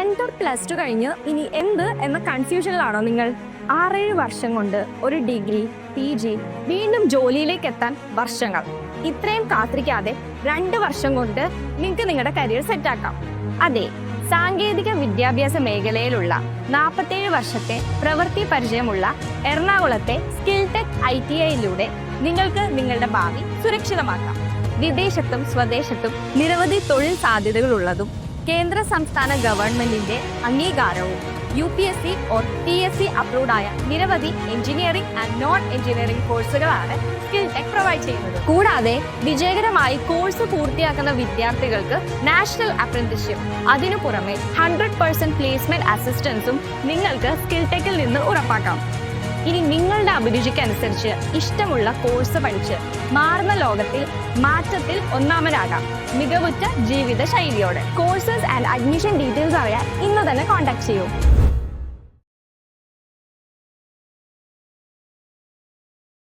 10th plus two കഴിഞ്ഞ് ഇനി എന്ത് എന്ന കൺഫ്യൂഷനിലാണോ നിങ്ങൾ? 6-7 വർഷം കൊണ്ട് ഒരു ഡിഗ്രി, PG, വീണ്ടും ജോലിയിലേക്ക് എത്താൻ വർഷങ്ങൾ. ഇത്രയും കാത്തിരിക്കാതെ 2 വർഷം കൊണ്ട് നിങ്ങൾക്ക് നിങ്ങളുടെ കരിയർ സെറ്റാക്കാം. അതെ, സാങ്കേതിക വിദ്യാഭ്യാസ മേഖലയിലുള്ള 47 വർഷത്തെ പ്രവൃത്തി പരിചയമുള്ള എറണാകുളത്തെ സ്കിൽ ടെക് ITIയിലൂടെ നിങ്ങൾക്ക് നിങ്ങളുടെ ഭാവി സുരക്ഷിതമാക്കാം. വിദേശത്തും സ്വദേശത്തും നിരവധി തൊഴിൽ സാധ്യതകളുള്ളതും കേന്ദ്ര സംസ്ഥാന ഗവൺമെന്റിന്റെ അംഗീകാരവും UPSC or PSC അപ്രൂവ്ഡായ നിരവധി എഞ്ചിനീയറിംഗ് ആൻഡ് നോൺ എഞ്ചിനീയറിംഗ് കോഴ്സുകളാണ് സ്കിൽ ടെക് പ്രൊവൈഡ് ചെയ്യുന്നത്. കൂടാതെ വിജയകരമായി കോഴ്സ് പൂർത്തിയാക്കുന്ന വിദ്യാർത്ഥികൾക്ക് നാഷണൽ അപ്രന്റീസ്ഷിപ്പ്, അതിനു പുറമെ 100% പ്ലേസ്മെന്റ് അസിസ്റ്റൻസും നിങ്ങൾക്ക് സ്കിൽ ടെക്കിൽ നിന്ന് ഉറപ്പാക്കാം. ഇനി നിങ്ങളുടെ അഭിരുചിക്കനുസരിച്ച് ഇഷ്ടമുള്ള കോഴ്സ് പഠിച്ച് മാറുന്ന ലോകത്തിൽ മാറ്റത്തിൽ ഒന്നാമനാകാം, മികവുറ്റ ജീവിത ശൈലിയോടെ. കോഴ്സസ് ആൻഡ് അഡ്മിഷൻ ഡീറ്റെയിൽസ് അറിയാൻ ഇന്ന് തന്നെ കോൺടാക്ട് ചെയ്യൂ.